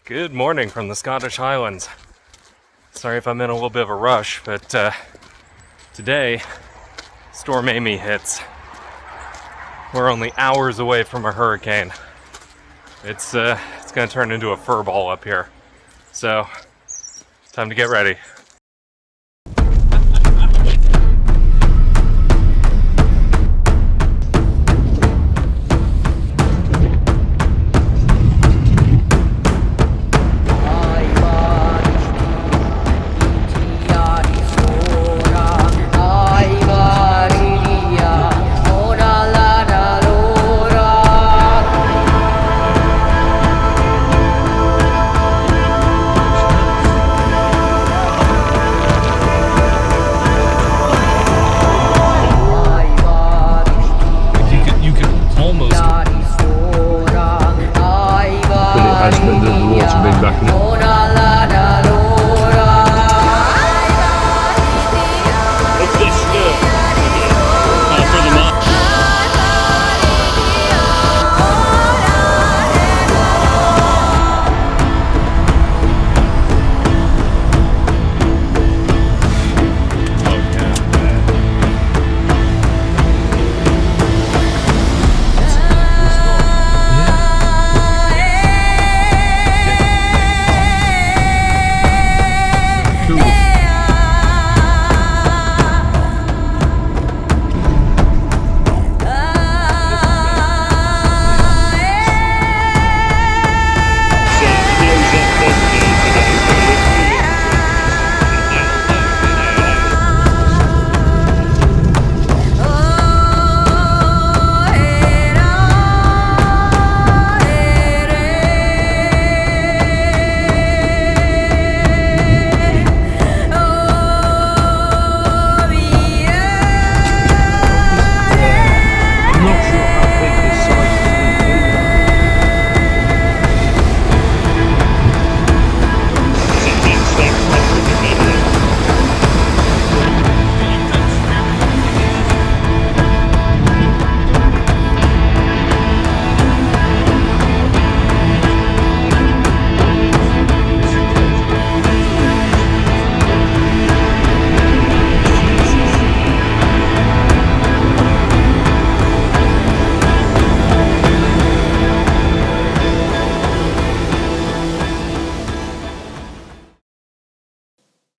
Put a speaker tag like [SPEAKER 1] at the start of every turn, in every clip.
[SPEAKER 1] Good morning from the Scottish Highlands. Sorry if I'm in a little bit of a rush, but today, Storm Amy hits. We're only hours away from a hurricane. It's gonna turn into a furball up here. So, it's time to get ready.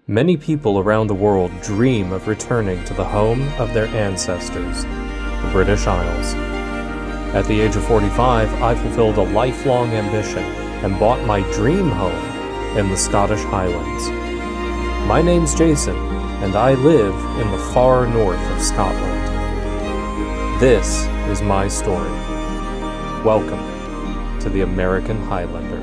[SPEAKER 1] Many people around the world dream of returning to the home of their ancestors, the British Isles. At the age of 45, I fulfilled a lifelong ambition and bought my dream home in the Scottish Highlands. My name's Jason, and I live in the far north of Scotland. This is my story. Welcome to the American Highlander.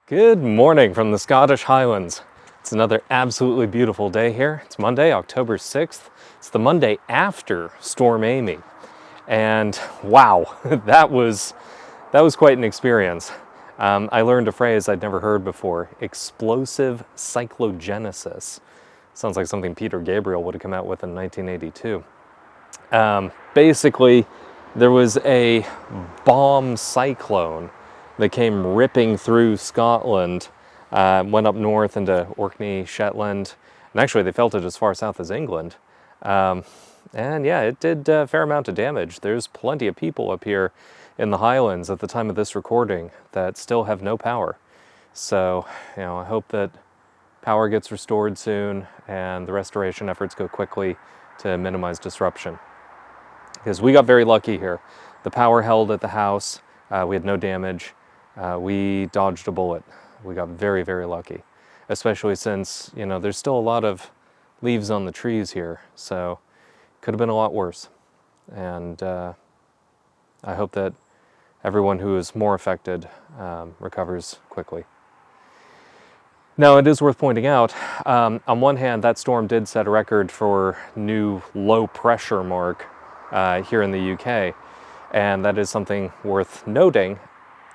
[SPEAKER 1] Good morning from the Scottish Highlands. It's another absolutely beautiful day here. It's Monday, October 6th. It's the Monday after Storm Amy. And wow, that was quite an experience. I learned a phrase I'd never heard before, explosive cyclogenesis. Sounds like something Peter Gabriel would have come out with in 1982. Basically, there was a bomb cyclone that came ripping through Scotland, went up north into Orkney, Shetland, and actually they felt it as far south as England. And yeah, it did a fair amount of damage. There's plenty of people up here in the Highlands at the time of this recording that still have no power. So, I hope that power gets restored soon and the restoration efforts go quickly to minimize disruption. Because we got very lucky here. The power held at the house. We had no damage. We dodged a bullet. We got very, very lucky, especially since, there's still a lot of leaves on the trees here, so could have been a lot worse. And I hope that everyone who is more affected recovers quickly. Now, it is worth pointing out, on one hand, that storm did set a record for new low pressure mark here in the UK, and that is something worth noting.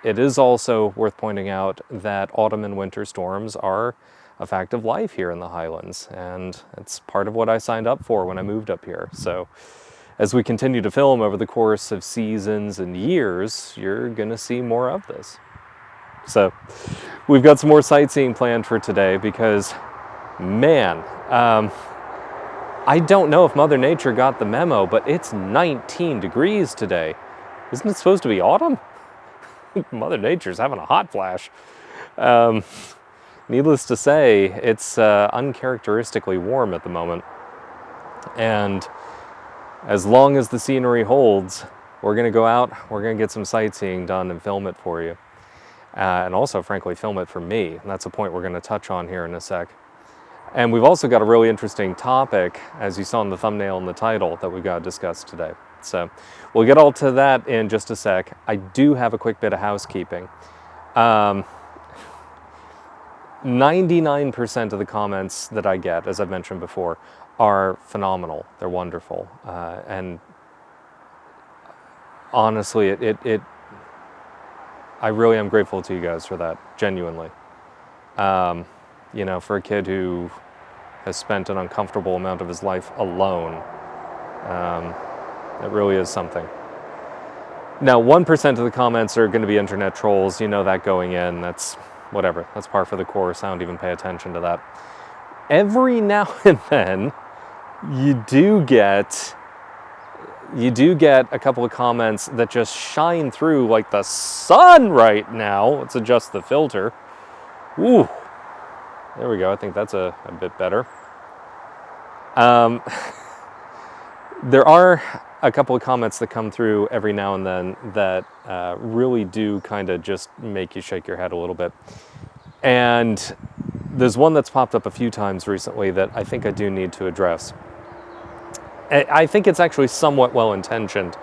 [SPEAKER 1] It is also worth pointing out that autumn and winter storms are a fact of life here in the Highlands, and it's part of what I signed up for when I moved up here. So as we continue to film over the course of seasons and years, you're gonna see more of this. So we've got some more sightseeing planned for today because, man, I don't know if Mother Nature got the memo, but it's 19 degrees today. Isn't it supposed to be autumn? Mother Nature's having a hot flash. Needless to say, it's uncharacteristically warm at the moment. And as long as the scenery holds, we're going to go out, we're going to get some sightseeing done and film it for you. And also, frankly, film it for me. And that's a point we're going to touch on here in a sec. And we've also got a really interesting topic, as you saw in the thumbnail and the title, that we've got to discuss today. So we'll get all to that in just a sec. I do have a quick bit of housekeeping. 99% of the comments that I get, as I've mentioned before, are phenomenal. They're wonderful. And honestly, I really am grateful to you guys for that, genuinely. For a kid who has spent an uncomfortable amount of his life alone, it really is something. Now, 1% of the comments are going to be internet trolls. You know that going in. That's whatever. That's par for the course. I don't even pay attention to that. Every now and then, you do get a couple of comments that just shine through like the sun right now. Let's adjust the filter. Ooh, there we go. I think that's a bit better. There are a couple of comments that come through every now and then that really do kind of just make you shake your head a little bit. And there's one that's popped up a few times recently that I think I do need to address. I think it's actually somewhat well-intentioned,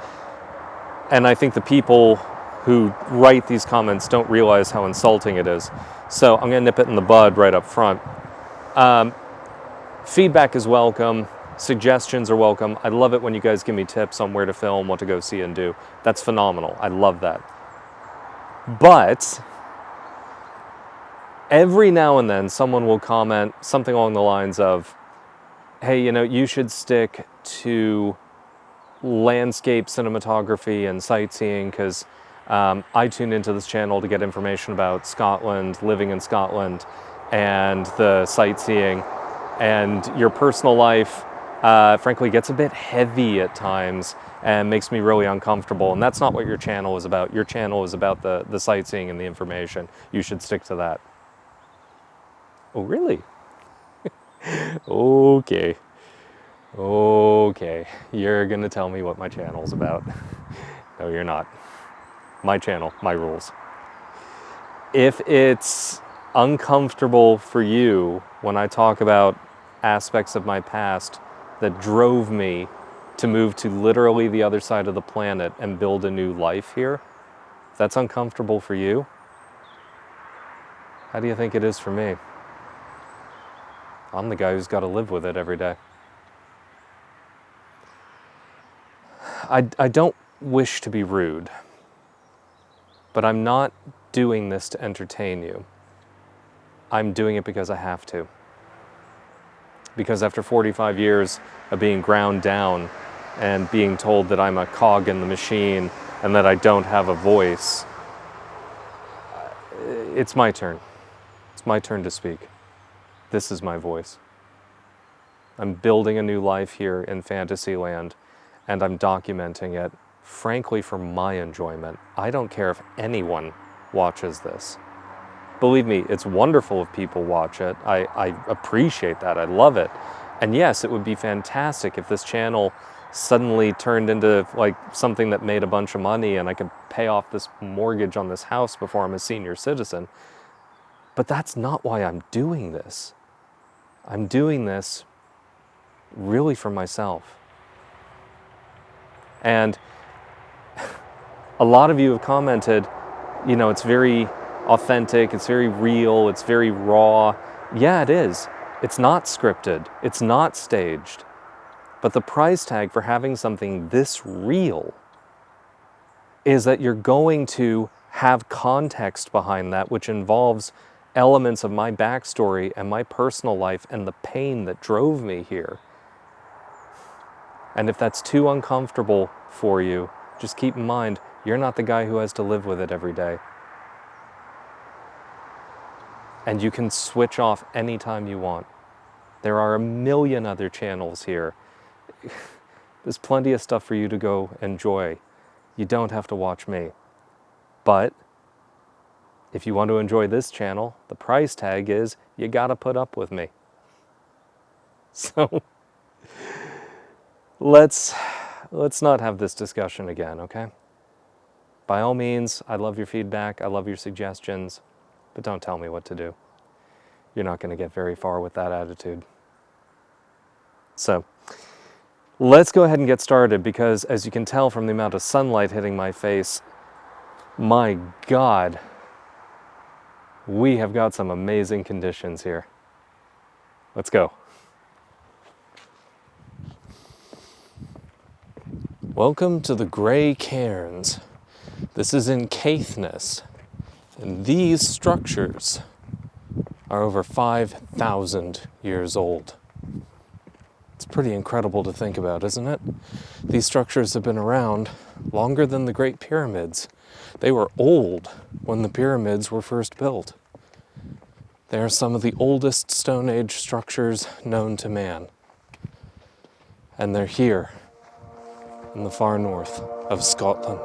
[SPEAKER 1] and I think the people who write these comments don't realize how insulting it is. So I'm going to nip it in the bud right up front. Feedback is welcome. Suggestions are welcome. I love it when you guys give me tips on where to film, what to go see and do. That's phenomenal. I love that. But every now and then someone will comment something along the lines of, hey, you should stick to landscape cinematography and sightseeing because I tune into this channel to get information about Scotland, living in Scotland, and the sightseeing. And your personal life, frankly, gets a bit heavy at times and makes me really uncomfortable. And that's not what your channel is about. Your channel is about the sightseeing and the information. You should stick to that. Oh, really? Okay. You're going to tell me what my channel's about. No, you're not. My channel, my rules. If it's uncomfortable for you when I talk about aspects of my past that drove me to move to literally the other side of the planet and build a new life here, if that's uncomfortable for you, How do you think it is for me? I'm the guy who's got to live with it every day. I don't wish to be rude, but I'm not doing this to entertain you. I'm doing it because I have to. Because after 45 years of being ground down and being told that I'm a cog in the machine and that I don't have a voice, it's my turn. It's my turn to speak. This is my voice. I'm building a new life here in Fantasyland, and I'm documenting it, frankly, for my enjoyment. I don't care if anyone watches this. Believe me, it's wonderful if people watch it. I appreciate that. I love it. And yes, it would be fantastic if this channel suddenly turned into like something that made a bunch of money and I could pay off this mortgage on this house before I'm a senior citizen. But that's not why I'm doing this. I'm doing this really for myself. And a lot of you have commented, you know, it's very authentic, it's very real, it's very raw. Yeah, it is. It's not scripted, it's not staged. But the price tag for having something this real is that you're going to have context behind that, which involves elements of my backstory and my personal life and the pain that drove me here. And if that's too uncomfortable for you, just keep in mind, you're not the guy who has to live with it every day. And you can switch off anytime you want. There are a million other channels here. There's plenty of stuff for you to go enjoy. You don't have to watch me. But if you want to enjoy this channel, the price tag is you gotta put up with me. So let's not have this discussion again, okay? By all means, I love your feedback, I love your suggestions, but don't tell me what to do. You're not going to get very far with that attitude. So let's go ahead and get started, because as you can tell from the amount of sunlight hitting my face, my God, we have got some amazing conditions here. Let's go. Welcome to the Grey Cairns. This is in Caithness, and these structures are over 5,000 years old. It's pretty incredible to think about, isn't it? These structures have been around longer than the Great Pyramids. They were old when the pyramids were first built. They are some of the oldest Stone Age structures known to man. And they're here in the far north of Scotland.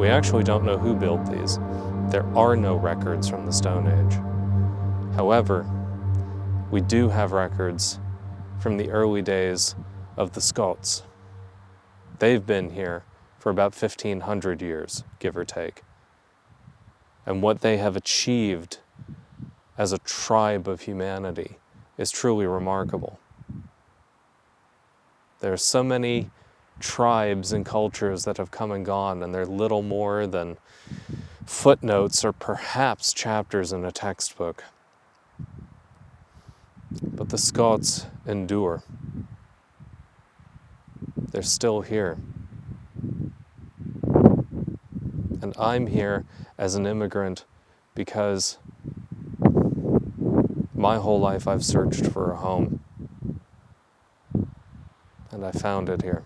[SPEAKER 1] We actually don't know who built these. There are no records from the Stone Age. However, we do have records from the early days of the Scots. They've been here for about 1,500 years, give or take. And what they have achieved as a tribe of humanity is truly remarkable. There are so many tribes and cultures that have come and gone, and they're little more than footnotes or perhaps chapters in a textbook. But the Scots endure. They're still here. And I'm here as an immigrant because my whole life I've searched for a home. And I found it here.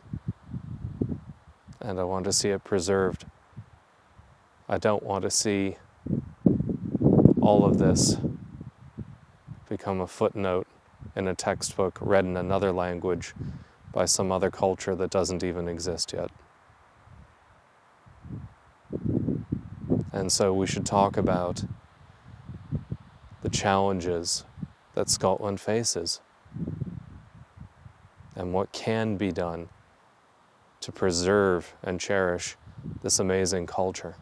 [SPEAKER 1] And I want to see it preserved. I don't want to see all of this become a footnote in a textbook read in another language by some other culture that doesn't even exist yet. And so we should talk about the challenges that Scotland faces and what can be done to preserve and cherish this amazing culture.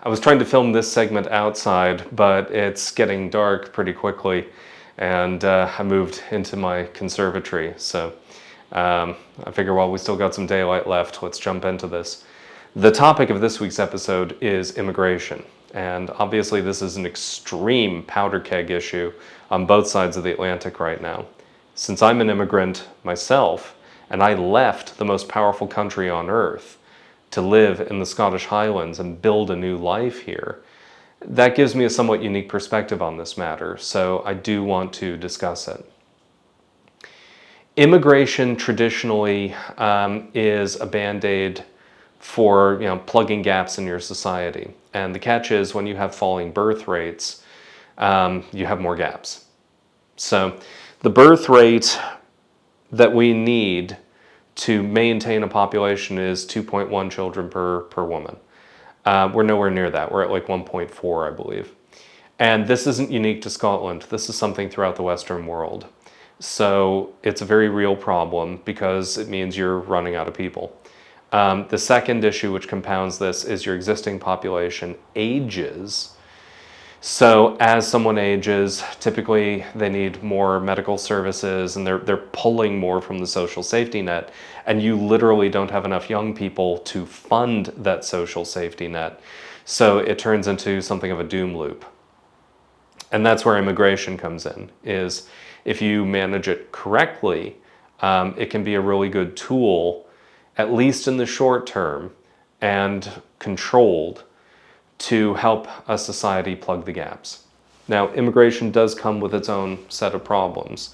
[SPEAKER 1] I was trying to film this segment outside, but it's getting dark pretty quickly, and I moved into my conservatory. So I figure while we still got some daylight left, let's jump into this. The topic of this week's episode is immigration. And obviously this is an extreme powder keg issue on both sides of the Atlantic right now. Since I'm an immigrant myself, and I left the most powerful country on earth to live in the Scottish Highlands and build a new life here, that gives me a somewhat unique perspective on this matter, so I do want to discuss it. Immigration traditionally is a band-aid for plugging gaps in your society. And the catch is when you have falling birth rates, you have more gaps. So the birth rate that we need to maintain a population is 2.1 children per woman. We're nowhere near that. We're at like 1.4, I believe. And this isn't unique to Scotland. This is something throughout the Western world. So it's a very real problem because it means you're running out of people. The second issue which compounds this is your existing population ages. So as someone ages, typically they need more medical services and they're pulling more from the social safety net, and you literally don't have enough young people to fund that social safety net. So it turns into something of a doom loop. And that's where immigration comes in, is if you manage it correctly, it can be a really good tool, at least in the short term, and controlled, to help a society plug the gaps. Now, immigration does come with its own set of problems.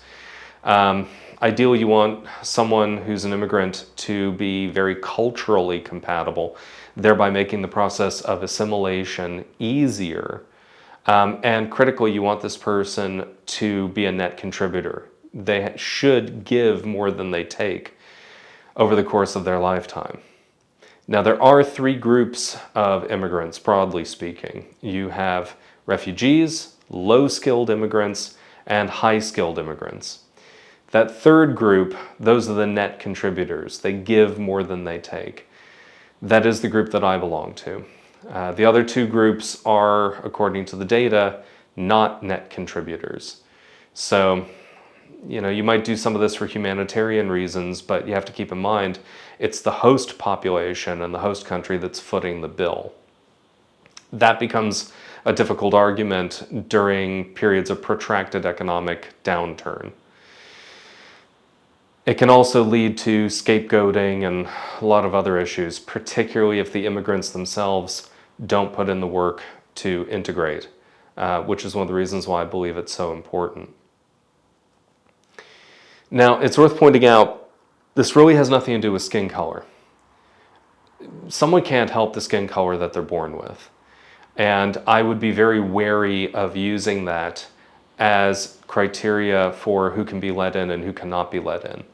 [SPEAKER 1] Ideally, you want someone who's an immigrant to be very culturally compatible, thereby making the process of assimilation easier. And critically, you want this person to be a net contributor. They should give more than they take over the course of their lifetime. Now, there are three groups of immigrants, broadly speaking. You have refugees, low-skilled immigrants, and high-skilled immigrants. That third group, those are the net contributors. They give more than they take. That is the group that I belong to. The other two groups are, according to the data, not net contributors. So, you might do some of this for humanitarian reasons, but you have to keep in mind it's the host population and the host country that's footing the bill. That becomes a difficult argument during periods of protracted economic downturn. It can also lead to scapegoating and a lot of other issues, particularly if the immigrants themselves don't put in the work to integrate, which is one of the reasons why I believe it's so important. Now, it's worth pointing out, this really has nothing to do with skin color. Someone can't help the skin color that they're born with. And I would be very wary of using that as criteria for who can be let in and who cannot be let in.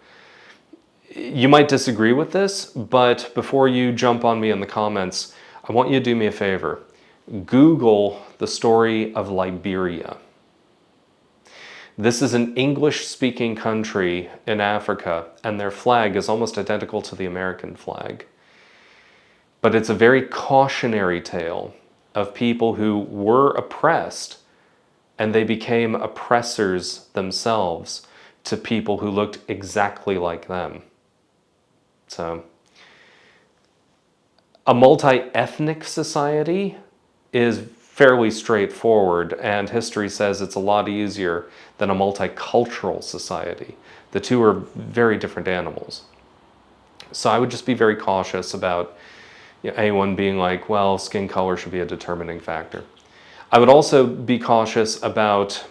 [SPEAKER 1] You might disagree with this, but before you jump on me in the comments, I want you to do me a favor. Google the story of Liberia. This is an English-speaking country in Africa, and their flag is almost identical to the American flag. But it's a very cautionary tale of people who were oppressed, and they became oppressors themselves to people who looked exactly like them. So, a multi-ethnic society is fairly straightforward, and history says it's a lot easier than a multicultural society. The two are very different animals. So I would just be very cautious about anyone being like, well, skin color should be a determining factor. I would also be cautious about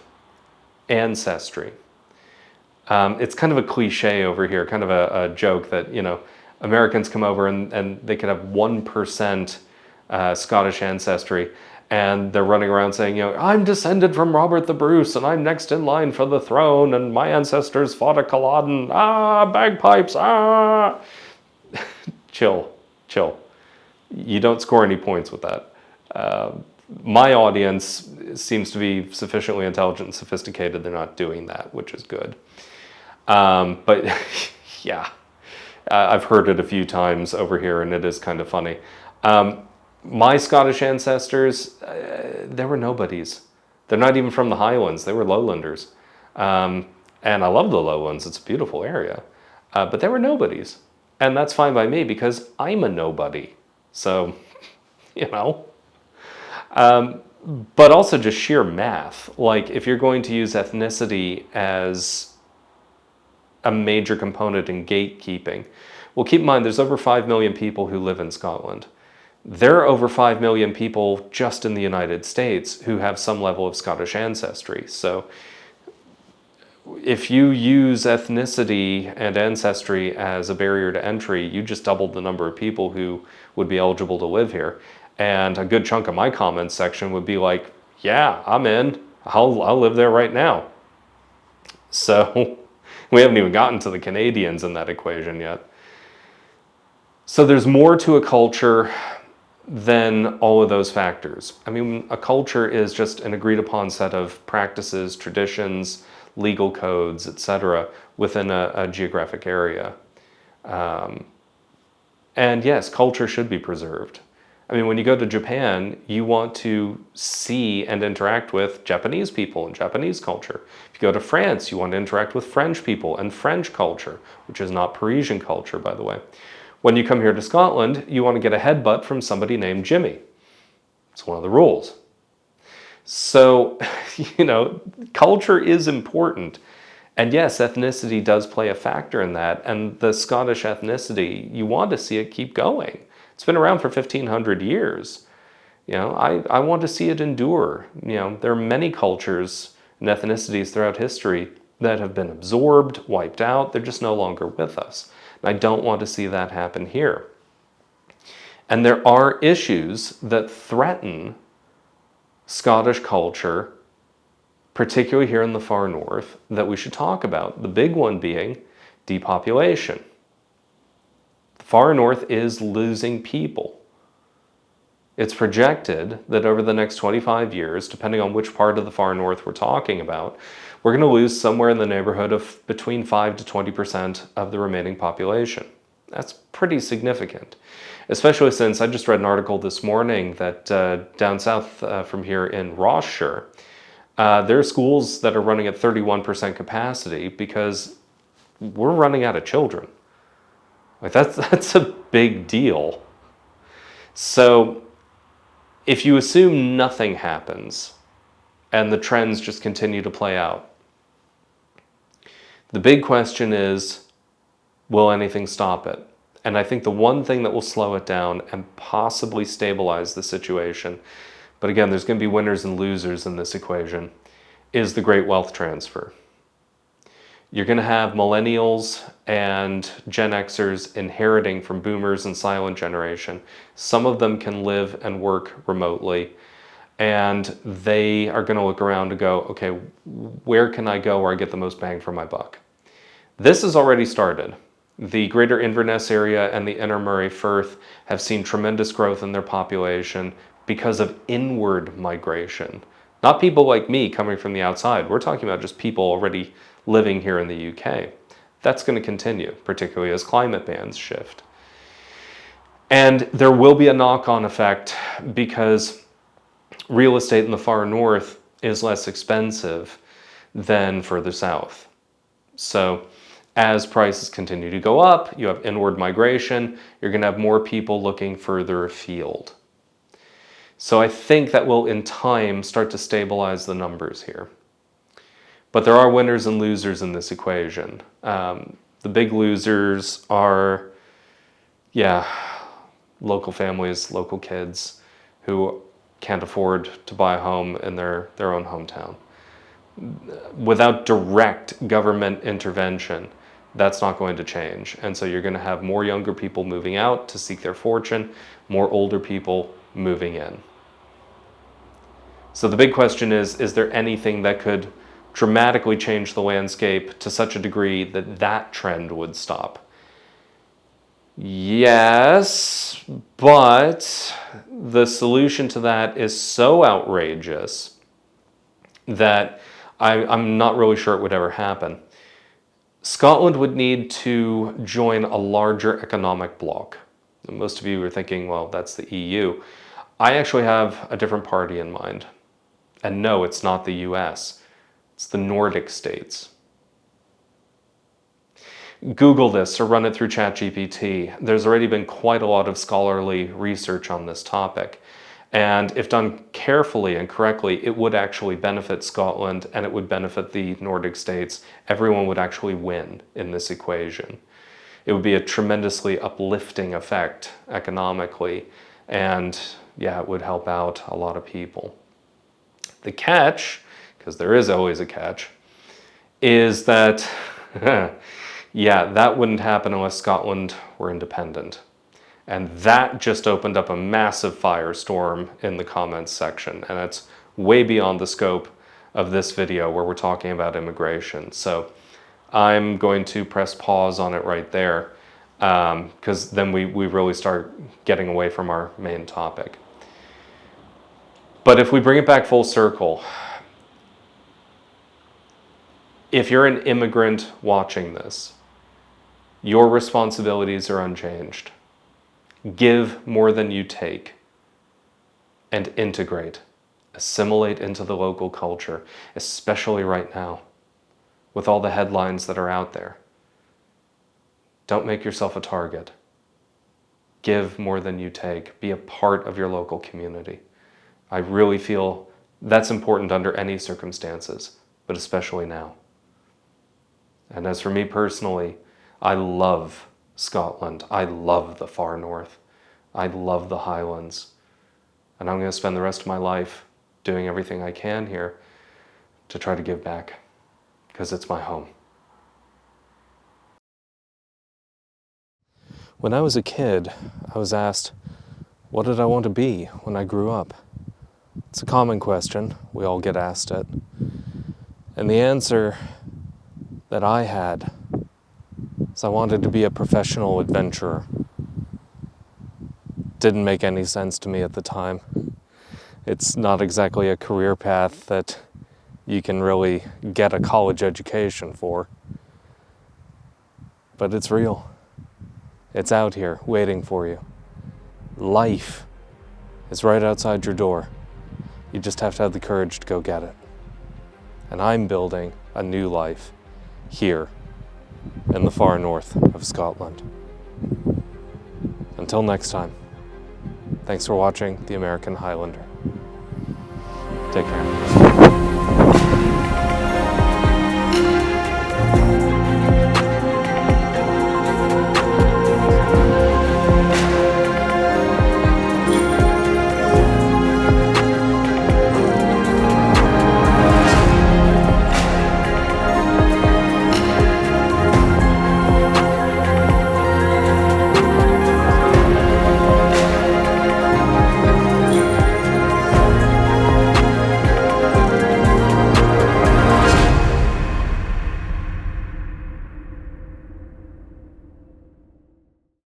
[SPEAKER 1] ancestry. It's kind of a cliche over here, kind of a joke that, Americans come over and they could have 1% Scottish ancestry, and they're running around saying, I'm descended from Robert the Bruce, and I'm next in line for the throne, and my ancestors fought at Culloden, bagpipes, Chill. You don't score any points with that. My audience seems to be sufficiently intelligent and sophisticated. They're not doing that, which is good. But yeah, I've heard it a few times over here, and it is kind of funny. My Scottish ancestors, they were nobodies. They're not even from the Highlands. They were lowlanders. And I love the lowlands. It's a beautiful area. But they were nobodies. And that's fine by me because I'm a nobody. So, but also just sheer math. Like, if you're going to use ethnicity as a major component in gatekeeping, well, keep in mind there's over 5 million people who live in Scotland. There are over 5 million people just in the United States who have some level of Scottish ancestry. So if you use ethnicity and ancestry as a barrier to entry, you just doubled the number of people who would be eligible to live here. And a good chunk of my comments section would be like, yeah, I'm in. I'll live there right now. So we haven't even gotten to the Canadians in that equation yet. So there's more to a culture than all of those factors. I mean, a culture is just an agreed upon set of practices, traditions, legal codes, etc., within a geographic area. And yes, culture should be preserved. I mean, when you go to Japan, you want to see and interact with Japanese people and Japanese culture. If you go to France, you want to interact with French people and French culture, which is not Parisian culture, by the way. When you come here to Scotland, you want to get a headbutt from somebody named Jimmy. It's one of the rules. So, culture is important. And yes, ethnicity does play a factor in that. And the Scottish ethnicity, you want to see it keep going. It's been around for 1,500 years. I want to see it endure. There are many cultures and ethnicities throughout history that have been absorbed, wiped out. They're just no longer with us. And I don't want to see that happen here. And there are issues that threaten Scottish culture, particularly here in the far north, that we should talk about. The big one being depopulation. The far north is losing people. It's projected that over the next 25 years, depending on which part of the far north we're talking about, we're going to lose somewhere in the neighborhood of between 5 to 20% of the remaining population. That's pretty significant, especially since I just read an article this morning that down south from here in Rossshire, there are schools that are running at 31% capacity because we're running out of children. Like that's a big deal. So if you assume nothing happens and the trends just continue to play out, the big question is, will anything stop it? And I think the one thing that will slow it down and possibly stabilize the situation, but again, there's going to be winners and losers in this equation, is the great wealth transfer. You're going to have millennials and Gen Xers inheriting from boomers and silent generation. Some of them can live and work remotely, and they are going to look around and go, okay, where can I go where I get the most bang for my buck? This has already started. The greater Inverness area and the inner Moray Firth have seen tremendous growth in their population because of inward migration. Not people like me coming from the outside. We're talking about just people already living here in the UK. That's going to continue, particularly as climate bands shift. And there will be a knock-on effect because real estate in the far north is less expensive than further south. So as prices continue to go up, you have inward migration, you're going to have more people looking further afield. So I think that will in time start to stabilize the numbers here. But there are winners and losers in this equation. The big losers are, local families, local kids who can't afford to buy a home in their own hometown. Without direct government intervention, that's not going to change. And so you're going to have more younger people moving out to seek their fortune, more older people moving in. So the big question is there anything that could dramatically change the landscape to such a degree that that trend would stop? Yes, but the solution to that is so outrageous that I'm not really sure it would ever happen. Scotland would need to join a larger economic bloc. Most of you are thinking, well, that's the EU. I actually have a different party in mind. And no, it's not the US. It's the Nordic states. Google this or run it through ChatGPT. There's already been quite a lot of scholarly research on this topic. And if done carefully and correctly, it would actually benefit Scotland and it would benefit the Nordic states. Everyone would actually win in this equation. It would be a tremendously uplifting effect economically. And yeah, it would help out a lot of people. The catch, because there is always a catch, is that, that wouldn't happen unless Scotland were independent. And that just opened up a massive firestorm in the comments section. And it's way beyond the scope of this video where we're talking about immigration. So I'm going to press pause on it right there because then we really start getting away from our main topic. But if we bring it back full circle, if you're an immigrant watching this, your responsibilities are unchanged. Give more than you take and integrate, assimilate into the local culture, especially right now with all the headlines that are out there. Don't make yourself a target. Give more than you take. Be a part of your local community. I really feel that's important under any circumstances, but especially now. And as for me personally, I love Scotland. I love the far north. I love the Highlands. And I'm going to spend the rest of my life doing everything I can here to try to give back, because it's my home. When I was a kid, I was asked, what did I want to be when I grew up? It's a common question. We all get asked it. And the answer that I had is I wanted to be a professional adventurer. Didn't make any sense to me at the time. It's not exactly a career path that you can really get a college education for. But it's real. It's out here waiting for you. Life is right outside your door. You just have to have the courage to go get it. And I'm building a new life here in the far north of Scotland. Until next time, thanks for watching The American Highlander. Take care.